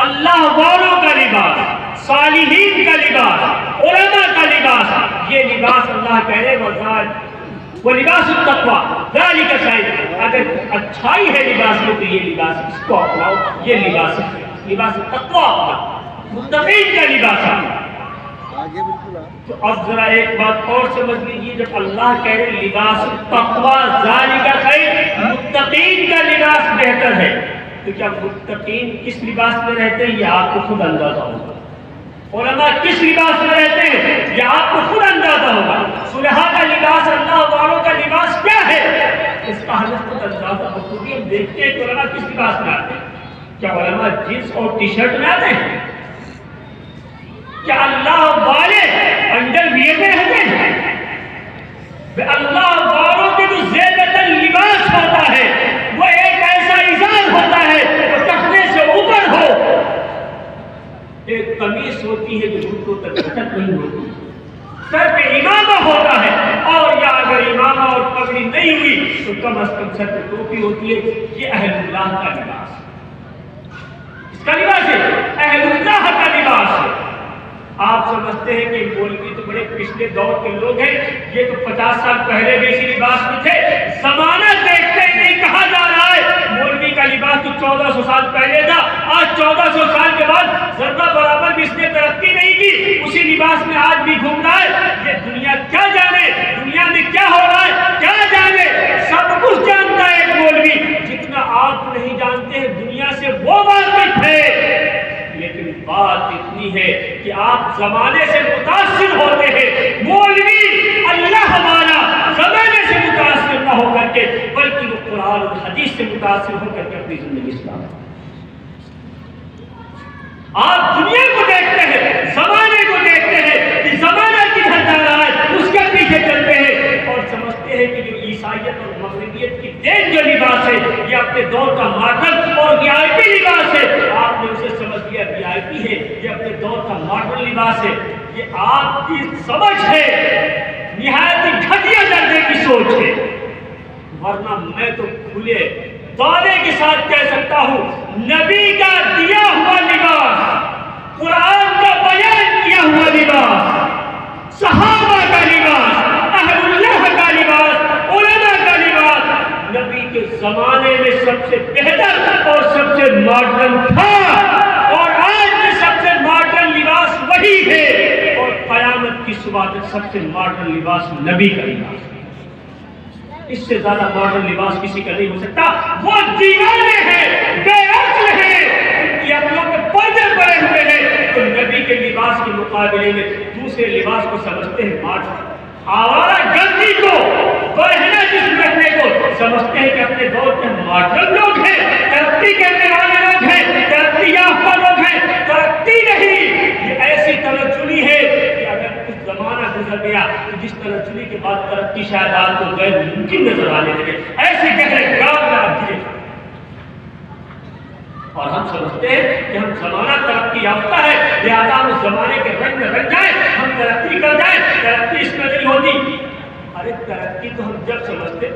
اللہ والوں کا لباس، صالحین کا لباس، علماء کا لباس۔ یہ لباس اللہ کہہ رہے وہ لباس التقویٰ ذالک خیر۔ اگر اچھائی ہے لباس میں تو یہ لباس اس کو اپناؤ، یہ لباس ہے، لباس التقویٰ اپنا، متقین کا لباس ہے۔ تو اب ذرا ایک بات اور سمجھ لیجیے، جب اللہ کہہ رہے لباس التقویٰ ذالک خیر، متقین کا لباس بہتر ہے، تو کیا متقین کس لباس میں رہتے ہیں یہ آپ کو خود اندازہ ہوگا، علماء کس لباس میں رہتے ہیں یہ آپ کو خود اندازہ ہوگا، صلحاء کا لباس، اللہ والوں کا لباس کیا ہے اس کا ہمیں خود اندازہ ہو۔ کیونکہ ہم دیکھتے ہیں کہ علماء کس لباس میں آتے ہیں، کیا علماء جینس اور ٹی شرٹ میں آتے ہیں؟ کیا اللہ والے انڈر ویئر میں ہوتے ہیں؟ اللہ والوں کے جو زیبتاً لباس ہوتا ہے وہ ایک ایسا ازار ہوتا ہے جو ٹخنے سے اوپر ہو، ایک قمیص ہوتی ہے جو گھٹنوں تک لٹک نہیں ہوتی، سر پہ امامہ ہوتا ہے، اور یا اگر امامہ اور پگڑی نہیں ہوئی تو کم از کم سر پہ ٹوپی ہوتی ہے۔ یہ اہل اللہ کا لباس، اس کا لباس ہے، اہل اللہ کا لباس ہے۔ آپ سمجھتے ہیں کہ مولوی تو بڑے پچھلے دور کے لوگ ہیں، یہ تو 50 سال پہلے بھی اسی لباس میں تھے۔ زمانہ دیکھتے ہی نہیں کہا جا رہا ہے مولوی کا لباس تو 1400 سال پہلے تھا، آج 1400 سال کے بعد ذرہ برابر بھی اس نے ترقی نہیں کی، اسی لباس میں آج بھی گھوم رہا ہے۔ یہ دنیا کیا جانے دنیا میں کیا ہو رہا ہے، کیا جانے، سب کچھ جانتا ہے ایک مولوی، جتنا آپ نہیں جانتے ہیں دنیا سے وہ واقف ہے۔ لیکن بات اتنی ہے کہ آپ زمانے سے متاثر ہوتے ہیں، مولوی اللہ ہمارا زمانے سے متاثر نہ ہو کر کے بلکہ وہ قرآن اور حدیث سے متاثر ہو کر کے اپنی زندگی اسلام۔ آپ دنیا کو دیکھتے ہیں، زمانے کو دیکھتے ہیں کہ زمانہ کدھر جا رہا ہے، اس کے پیچھے چلتے ہیں اور سمجھتے ہیں کہ جو عیسائیت اور مغربیت کی دین جو لباس ہے یہ اپنے دور کا ماڈرن اور وی آئی پی لباس ہے۔ آپ نے اسے سمجھ لیا وی آئی پی ہے، یہ اپنے دور کا ماڈرن لباس ہے۔ یہ آپ کی سمجھ ہے، نہایت ہی گھٹیا درجے کی سوچ ہے، ورنہ میں تو کھلے دعوے کے ساتھ کہہ سکتا ہوں نبی کا دیا ہوا لباس، قرآن کا بیان کیا ہوا لباس، صحابہ کا لباس، اہل اللہ کا لباس، علماء کا لباس نبی کے زمانے میں سب سے بہتر اور سب سے ماڈرن تھا، اور آج میں سب سے ماڈرن لباس وہی ہے، اور قیامت کی صبح تک سب سے ماڈرن لباس نبی کا لباس۔ اس سے زیادہ ماڈرن لباس کسی کا نہیں ہو سکتا۔ وہ دیوانے ہیں، بے عقل ہیں، ان کی عقلوں کے پردے پڑے ہوئے ہیں، تو نبی کے لباس کے مقابلے میں دوسرے لباس کو سمجھتے ہیں ماڈرن، آوارہ گردی کو، برہنہ جسم رکھنے کو سمجھتے ہیں کہ اپنے دور کے ماڈرن لوگ ہیں، ترقی کرنے والے لوگ ہیں، ترقی یافتہ لوگ ہیں۔ ترقی نہیں، یہ ایسی تنزلی ہے کہ اگر کچھ زمانہ گزر گیا تو جس تنزلی کے بعد ترقی شاید آپ کو غیر ممکن نظر آنے لگے، ایسے گہرے گام میں آپ گرے۔ اور ہم سمجھتے ہیں کہ ہم زمانہ ترقی یافتہ ہے، لہٰذا ہم اس زمانے کے رنگ میں رنگ جائیں، ہم ترقی کر جائیں، ترقی اس میں نہیں ہوتی۔ ارے ترقی تو ہم جب سمجھتے،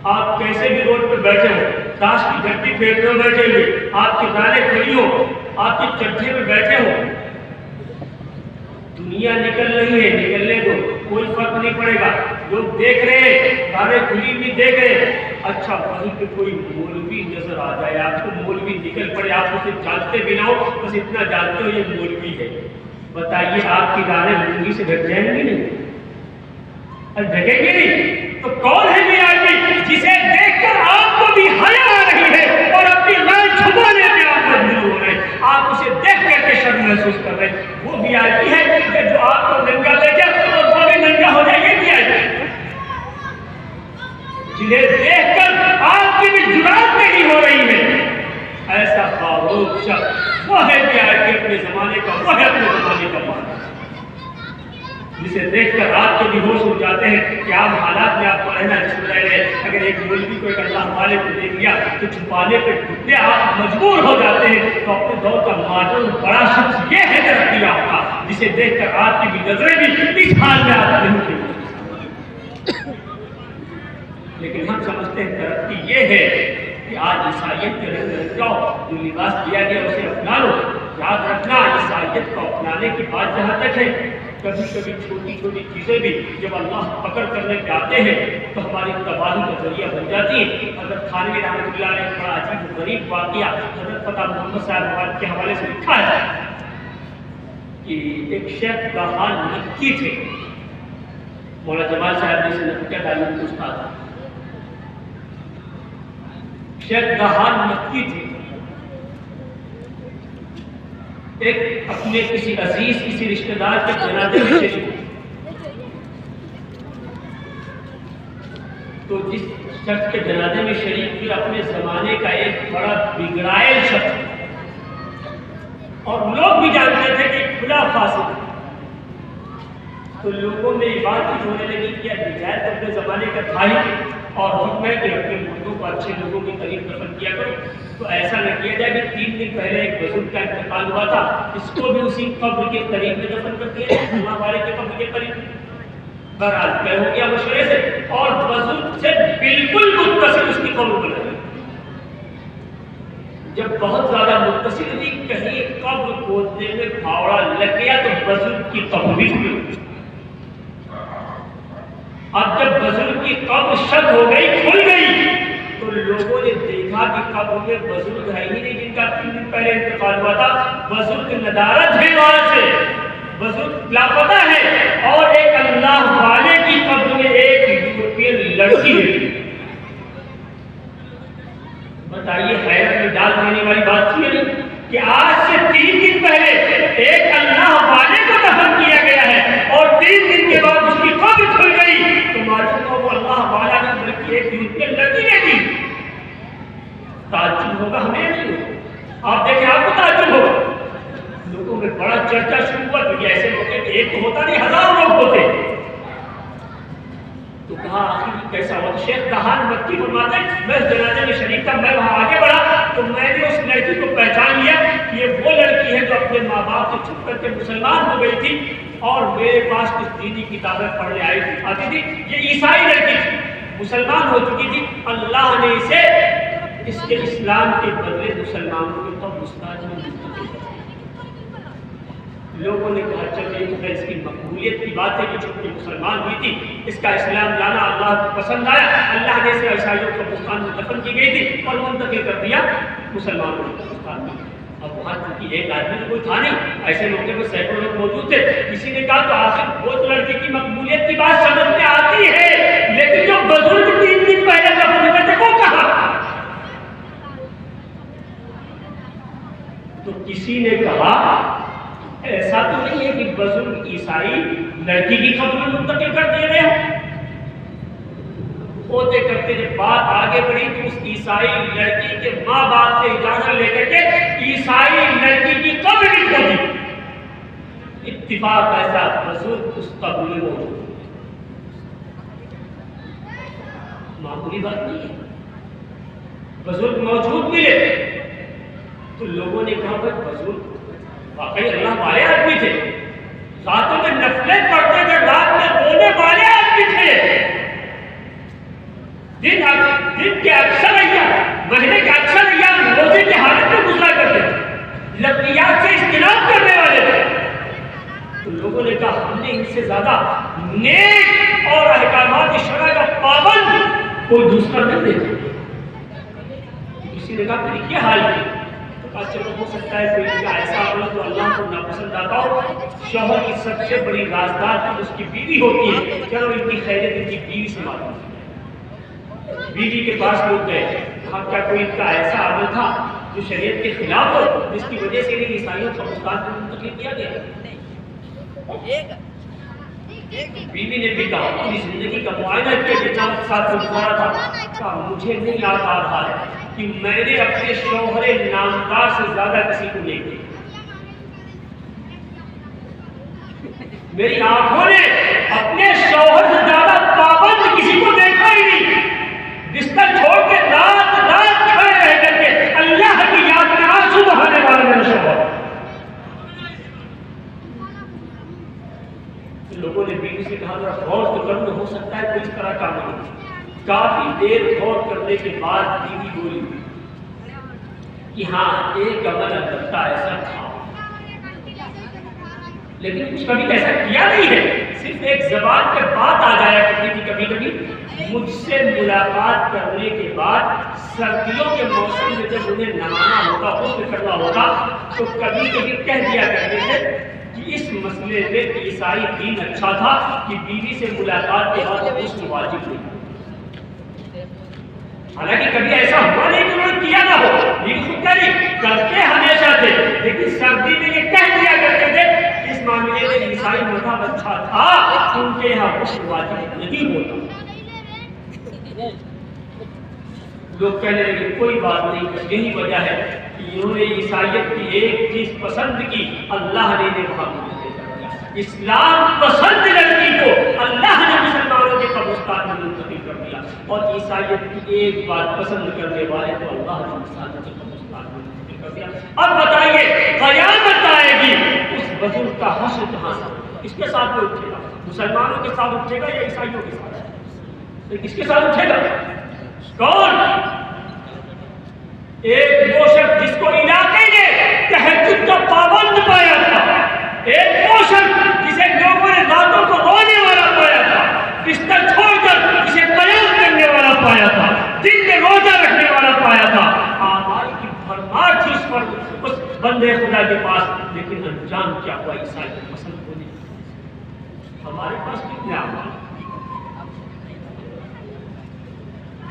آپ کیسے بھی روڈ پر بیٹھے ہو، تاش کی گھنٹی پھیرتے ہوئے بیٹھے ہوئے، آپ کی گاڑی کھڑی ہو، آپ کی چٹھے میں بیٹھے ہو، دنیا نکل رہی ہے، نکلنے دو، کوئی فرق نہیں پڑے گا، لوگ دیکھ رہے ہیں، گاڑی کھلی بھی دیکھ رہے ہیں۔ اچھا وہیں پہ کوئی مولوی نظر آ جائے، آپ کو مولوی نکل پڑے، آپ اسے جانتے بھی نہ ہو، بس اتنا جانتے ہو یہ مولوی ہے، بتائیے آپ کی گاڑی زندگی سے ڈھک جائیں گی نہیں؟ ڈھکیں گی نہیں تو کون ہے وی آئی پی جسے دیکھ کر آپ کو بھی حیا آ رہی ہے اور اپنی لائن چھپانے میں آپ مجبور ہو رہے ہیں، آپ اسے دیکھ کر کے شرم محسوس کر رہے ہیں؟ وہ وی آئی پی ہے کہ جو آپ کو ننگا دیکھے اور وہ بھی ننگا ہو جائے، یہ وی آئی پی جنہیں دیکھ کر آپ کی بھی جرات نہیں ہو رہی ہے۔ ایسا فاروق شخص وہ ہے وی آئی پی اپنے زمانے کا، وہ ہے اپنے زمانے کا مالک، جسے دیکھ کر آپ کے بھی ہوش ہو جاتے ہیں کہ آپ حالات میں آپ کو رہنا جس میں رہ رہے ہیں۔ اگر ایک مولوی کو ایک اللہ والے کو دیکھ لیا تو چھپانے پہ ڈھکنے آپ مجبور ہو جاتے ہیں، تو اپنے دور کا ماڈرن بڑا شخص یہ ہے ترقی یافتہ، جسے دیکھ کر آپ کی بھی نظریں بھی اس حال میں آپ نہیں ہوتی۔ لیکن ہم سمجھتے ہیں ترقی یہ ہے کہ آج عیسائیت کے رنگ میں جاؤ، جو لباس دیا گیا اسے اپنا لو۔ یاد رکھنا عیسائیت کو اپنانے کی بات جہاں تک ہے، کبھی کبھی چھوٹی چھوٹی چیزیں بھی جب اللہ پکڑ کرنے کے آتے ہیں تو ہماری تباہی کا ذریعہ بن جاتی ہیں۔ حضرت تھانوی رحمۃ اللہ نے بڑا عجیب و غریب واقعہ حضرت فتح محمد صاحب کے حوالے سے لکھا ہے کہ ایک شیخ گاہان مکی تھے، مولا جمال صاحب نے اسے نتیجہ تعلیم پوچھتا تھا۔ شیخ گاہان مکی تھے، ایک اپنے کسی عزیز کسی رشتہ دار کے جنازے میں شریک تو جس شخص کے جنازے میں شریک ہوئے اپنے زمانے کا ایک بڑا بگڑائل شخص، اور لوگ بھی جانتے تھے کہ کھلا فاسق، تو لوگوں میں یہ بات کچھ ہونے لگی کہ بجائے تو اپنے زمانے کا تھا ہی، اور حکم ہے کہ اپنے مردوں کو اچھے لوگوں کے قریب دفن کیا کرو، تو ایسا نہ کیا جائے کہ 3 دن پہلے ایک بزرگ کا انتقال ہوا تھا، اس کو بھی اسی قبر کے قریب میں دفن کر دیا جائے، امام والے کے قبر کے قریب۔ بہرحال طے ہو گیا مشورے سے، اور بزرگ سے بالکل متصل اس کی قبر بنائی۔ جب بہت زیادہ متصل ہوئی، کہیں قبر کھودنے میں پھاوڑا لگ گیا تو بزرگ کی قبر بھی کھل گئی۔ اب جب بزرگ کی قبر شک ہو گئی، کھل گئی، تو تو لوگوں نے دیکھا کہ قبر میں بزرگ ہے ہی نہیں جن کا 3 دن پہلے انتقال ہوا تھا، بزرگ ندارت ہے وہاں سے، بزرگ لاپتہ ہے، اور ایک اللہ والے کی قبر میں ایک یورپین لڑکی ہے۔ بتائیے حیرت میں ڈال دینے والی بات تھی نہیں کہ آج سے 3 دن پہلے ایک اللہ والے کو دفن کیا گیا ہے اور 3 دن کے بعد اس کی قبر کھل گئی، تو معلوم ہو وہ اللہ والا نے بلکہ ایک یورپین لڑکی نے دی۔ تعجب ہوگا ہمیں نہیں ہوگا، آپ دیکھیں آپ کو تعجب ہوگا۔ لوگوں میں بڑا چرچا شروع ہوا کہ ایسے لوگ کہ ایک تو ہوتا نہیں، 1000 لوگ ہوتے، تو کہا آخر کیسا ہوا؟ شیخ دہان مکی فرماتے ہیں میں اس جنازے میں شریک تھا، میں وہاں آگے بڑھا تو میں نے اس لڑکی کو پہچان لیا کہ یہ وہ لڑکی ہے جو اپنے ماں باپ سے چھپ کر کے مسلمان ہو گئی تھی اور میرے پاس کچھ دینی کتابیں پڑھنے آتی تھی۔ یہ عیسائی لڑکی تھی، مسلمان ہو چکی تھی، اللہ نے اسے اس کے اسلام کے بدلے مسلمانوں کے قبرستان میں منتقل کر دیا۔ لوگوں نے کہا چل یہ تو اس کی مقبولیت کی بات ہے کہ چھوٹی مسلمان ہوئی تھی، اس کا اسلام لانا اللہ کو پسند آیا، اللہ نے اسے عیسائیوں کے قبرستان میں دفن کی گئی تھی اور منتقل کر دیا مسلمانوں کے قبرستان میں۔ اب وہاں چونکہ ایک آدمی تو کوئی تھا نہیں، ایسے موقع پہ سینکڑوں لوگ موجود تھے، کسی نے کہا تو آخر وہ لڑکی کی مقبولیت کی بات سمجھ میں آتی ہے، لیکن جو بزرگ 3 دن پہلے دفن ہوئے تھے وہ کہاں؟ تو کسی نے کہا ایسا تو نہیں ہے کہ بزرگ عیسائی لڑکی کی قبر میں منتقل کر دیے گئے ہوں۔ ہوتے کرتے جب بات آگے بڑھی تو اس عیسائی لڑکی کے ماں باپ سے اجازت لے کر کے عیسائی لڑکی کی قبر بھی کھودی۔ اتفاق ایسا بزرگ اس قبر میں موجود، معمولی بات نہیں ہے، بزرگ موجود ملے تو لوگوں نے کہا بھائی بزرگ واقعی اللہ والے آدمی تھے، راتوں میں نفلیں پڑھتے تھے، رات میں رونے والے آدمی تھے، دن کے اکثر ایام، مہینے کے اکثر ایام روزے کی حالت میں گزارا کرتے تھے، لقیات سے اجتناب کرنے والے تھے۔ تو لوگوں نے کہا ہم نے ان سے زیادہ نیک اور احکامات شرع کا پابند کوئی دوسرا نہیں دیکھا۔ کسی نے کہا پھر یہ حال ہے، چلو ہو سکتا ہے کوئی کا ایسا عمل جو اللہ کو ناپسند آتا ہو، شوہر کی سب سے بڑی رازدار تو اس کی بیوی ہوتی ہے، چلو ان کی خیریت ان کی بیوی سے معلوم ہے۔ بیوی کے پاس لوگ گئے، کہا کیا کوئی ان کا ایسا عمل تھا جو شریعت کے خلاف ہو جس کی وجہ سے انہیں عیسائیوں کو قبرستان میں منتقل کیا گیا؟ بیوی نے بھی کہا اپنی زندگی کا معائنہ کیا جتنا ساتھ گزارا تھا، کہا مجھے نہیں یاد آ رہا ہے کہ میں نے اپنے شوہر نامدار سے زیادہ کسی کو نہیں دیکھا۔ میری آنکھوں نے اپنے شوہر سے زیادہ پابند کسی کو دیکھا ہی نہیں، بستر چھوڑ کے رات رات کھڑے رہ کر کے اللہ کی یاد میں آنسو بہانے والا میرا شوہر۔ لوگوں نے بیوی سے کہا ذرا غور تو کرنا، ہو سکتا ہے کوئی اس طرح کا نہیں۔ کافی دیر غور کرنے کے بعد بیوی بولی کہ ہاں ایک عمل البتہ ایسا تھا، لیکن کچھ کبھی ایسا کیا نہیں ہے، صرف ایک زبان پہ بات آ جایا کرتی تھی کبھی کبھی۔ مجھ سے ملاقات کرنے کے بعد سردیوں کے موسم میں جب انہیں نہانا ہوتا، غسل کرنا ہوتا، تو کبھی کبھی کہہ دیا کرتے تھے کہ اس مسئلے میں عیسائی دین اچھا تھا کہ بیوی سے ملاقات کے بعد غسل واجب نہیں۔ حالانکہ کبھی ایسا ہوا نہیں کہ انہوں نے کیا نہ ہو، لیکن خود کرتے ہمیشہ تھے، لیکن سردی میں یہ کہہ دیا کرتے تھے کہ اس معاملے میں عیسائی مذہب اچھا تھا، ان کے یہاں غسل واجب نہیں ہوتا۔ لوگ کہنے لگے کوئی بات نہیں، بس یہی وجہ ہے کہ انہوں نے عیسائیت کی ایک چیز پسند کی، اللہ نے انہیں وہاں منتقل کر دیا۔ اسلام پسند لڑکی کو اللہ نے مسلمانوں کے قبرستان میں منتقل کر دیا، اور عیسائیت کی ایک بات پسند کرنے والے کو اللہ نے مسلمانوں کے قبرستان میں منتقل کر دیا۔ اب بتائیے قیامت آئے گی، اس بزرگ کا حشر کہاں سے؟ کس کے ساتھ میں اٹھے گا؟ مسلمانوں کے ساتھ اٹھے گا یا عیسائیوں کے ساتھ؟ کس کے ساتھ اٹھے گا؟ کون؟ ایک وہ شخص جس کو علاقے نے تہجد کا پابند پایا تھا، ایک وہ شخص جسے لوگوں نے راتوں کو رونے والا پایا تھا، بستر چھوڑ کر جسے قیام کرنے والا پایا تھا، دن میں روزہ پایا تھا، اعمال کی بھرمار تھی اس بندے خدا کے پاس، لیکن انجام کیا ہوا؟ عیسائی کو پسند ہونے۔ ہمارے پاس کتنے اعمال؟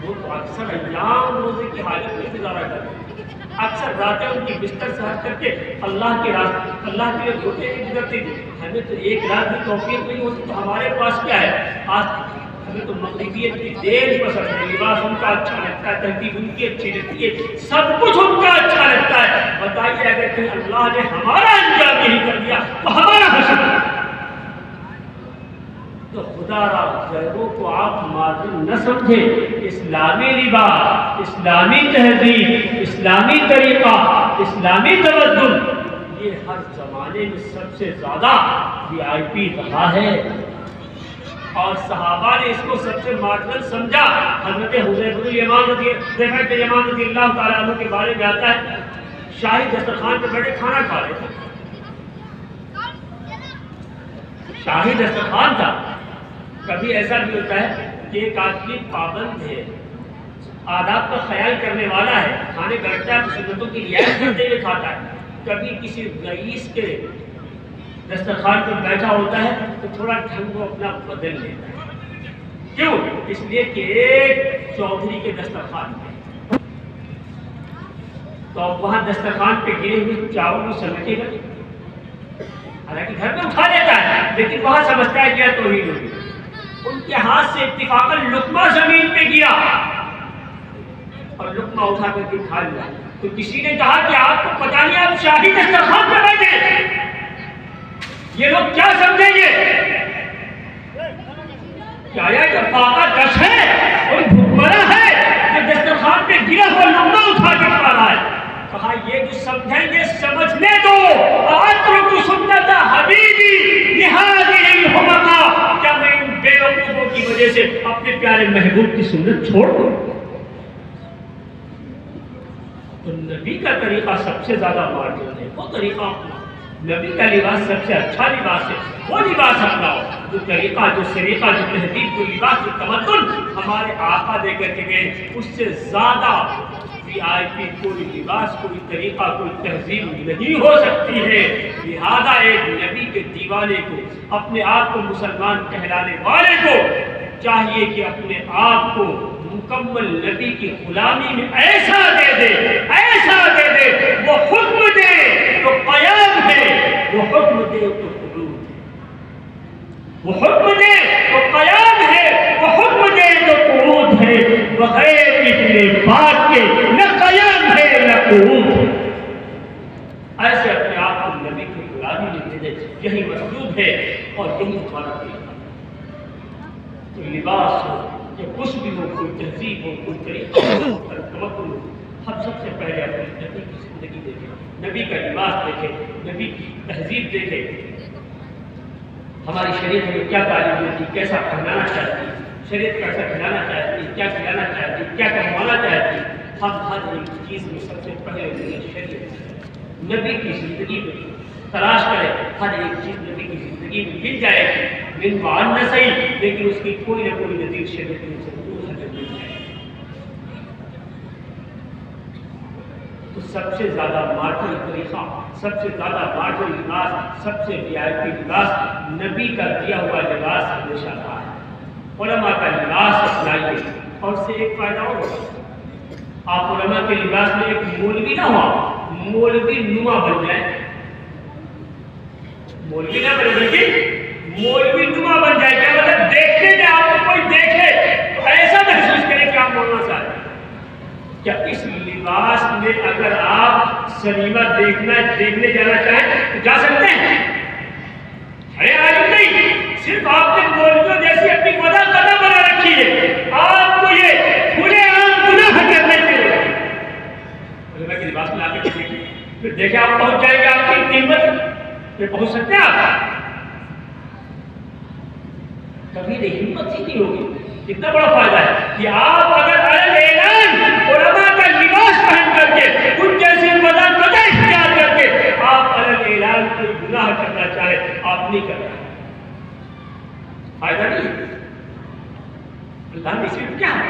وہ تو اکثر ایام روزے کی حالت میں گزارا کرتے، اکثر راتیں ان کی بستر سے ہٹ کر کے اللہ کے راستے، اللہ کے لیے روتے نہیں گزرتے تھے۔ ہمیں تو ایک رات بھی توفیق نہیں ہوتی، تو ہمارے پاس کیا ہے؟ آج ہمیں تو مغربیت کی دیر پسند ہے، لباس ان کا اچھا لگتا ہے، تہذیب ان کی اچھی لگتی ہے، سب کچھ ان کا اچھا لگتا ہے۔ بتائیے اگر کہیں اللہ نے ہمارا انجام نہیں کر دیا تو ہمارا حشر؟ تو خدا را غیروں کو آپ معذور نہ سمجھیں۔ اسلامی لباس، اسلامی تہذیب، اسلامی طریقہ، اسلامی تمدن، یہ ہر زمانے میں سب سے زیادہ VIP رہا ہے، اور صحابہ نے اس کو سب سے ماڈرن سمجھا۔ حضرت حذیفہ بن یمان رضی اللہ تعالیٰ عنہ کے بارے میں آتا ہے، شاہی دسترخوان پہ بیٹھے کھانا کھا رہے تھے، شاہی دسترخوان تھا۔ کبھی ایسا بھی ہوتا ہے کہ ایک آدمی پابند ہے، آداب کا خیال کرنے والا ہے، کھانے بیٹھتا ہے، سنتوں کی رعایت کرتے ہوئے کھاتا ہے، کبھی کسی رئیس کے دسترخوان پر بیٹھا ہوتا ہے تو تھوڑا ڈھنگ کو اپنا بدل لیتا ہے۔ کیوں؟ اس لیے کہ ایک چودھری کے دسترخوان پہ تو وہاں دسترخوان پہ گرے ہوئے چاول کو سمیٹے گا، حالانکہ گھر میں اٹھا لیتا ہے، لیکن وہاں سمجھتا ہے کیا توہین ہوگی۔ ان کے ہاتھ سے اتفاقاً لقمہ زمین پہ گیا اور لقمہ اٹھا کر کے کھا لیا، تو کسی نے کہا کہ آپ کو پتہ نہیں آپ شاہی دسترخوان پہ بیٹھے، یہ لوگ کیا سمجھیں گے؟ کیا یہ فاقہ کش ہے اور بھوکمرا ہے جو دسترخوان پہ گرا ہوا لقمہ اٹھا کے کھا رہا ہے؟ کہا یہ جو سمجھیں گے سمجھنے دو، اترک سنت حبیبی لہذه الحمقاء، کیا میں ان بے وقوفوں کی وجہ سے اپنے پیارے محبوب کی سنت چھوڑ دوں؟ تو نبی کا طریقہ سب سے زیادہ ماڈرن ہے، وہ طریقہ اپنا، نبی کا لباس سب سے اچھا لباس ہے، وہ لباس اپناؤ، جو طریقہ، جو سریقہ، جو تہذیب، جو لباس، جو تمدن ہمارے آقا دے کر کے گئے، اس سے زیادہ VIP کوئی لباس، کوئی طریقہ، کوئی تہذیب نہیں ہو سکتی ہے۔ لہذا ایک نبی کے دیوانے کو، اپنے آپ کو مسلمان کہلانے والے کو چاہیے کہ اپنے آپ کو مکمل نبی کی غلامی میں ایسا دے دے، ایسا دے دے، وہ حکم دے تو قیام ہے، وہ حکم دے تو خلود ہے، وہ حکم دے تو قیام ہے، وہ حکم دے تو قعود ہے، بغیر اتنے بات کے نہ قیام ہے نہ قعود ہے۔ ایسے اپنے آپ کو نبی کی غلامی میں دے دے، یہی مطلوب ہے اور یہی ہمارا طریقہ۔ کوئی لباس ہو یا کچھ بھی ہو، کوئی تہذیب ہو، کوئی طریقہ ہو، تمدن ہو، ہم سب سے پہلے اپنے نبی کی زندگی دیکھیں، نبی کا لباس دیکھیں، نبی کی تہذیب دیکھیں، ہماری شریعت ہمیں کیا تعلیم دیتی، کیسا پہنانا چاہتی ہے، شریعت کیسا کھلانا چاہتی ہے، کیا کھلانا چاہتی ہے، کیا کروانا چاہتی ہے۔ ہم ہر ایک چیز میں سب سے پہلے شریعت نبی کی زندگی میں تلاش کریں، ہر ایک چیز نبی کی زندگی میں مل جائے گی، من بعد نہ صحیح، لیکن اس کی کوئی نہ کوئی نظیر شریعت میں ضرور حضرت مل جائے گی۔ تو سب سے زیادہ ماڈرن طریقہ، سب سے زیادہ ماڈرن لباس، سب سے VIP لباس نبی کا دیا ہوا لباس ہمیشہ رہا ہے۔ علماء کا لباس اپنائیے، اور اس سے ایک فائدہ اور ہوگا، آپ علماء کے لباس میں ایک مولوی نہ ہوا، مولوی نما بن جائے، مولوی نہ بنے بلکہ مولوی نما بن جائے۔ کیا مطلب؟ دیکھنے میں آپ کو کوئی دیکھے تو ایسا محسوس کرے کہ آپ مولانا صاحب۔ کیا اس لباس میں اگر آپ سنیما دیکھنے جانا چاہیں تو جا سکتے ہیں؟ ہے عالم نہیں، صرف آپ نے مولویوں جیسی اپنی وضع قدم بنا رکھی ہے، آپ کو یہ کھلے عام گناہ کرنے سے علماء کے لباس میں آگے دیکھیں، پھر دیکھیں آپ پہنچ جائیں گے آپ کی قیمت پہ پہنچ سکتے ہیں آپ؟ کبھی نہیں، ہمت ہی نہیں ہوگی۔ کتنا بڑا فائدہ ہے کہ آپ اگر اعلان علماء کا لباس پہن کر کے، ان جیسی وضع قدم اختیار کر کے آپ اعلان کوئی گناہ کرنا چاہیں، آپ نہیں کر رہے، فائدہ نہیں ہے۔ اللہ نے صرف کیا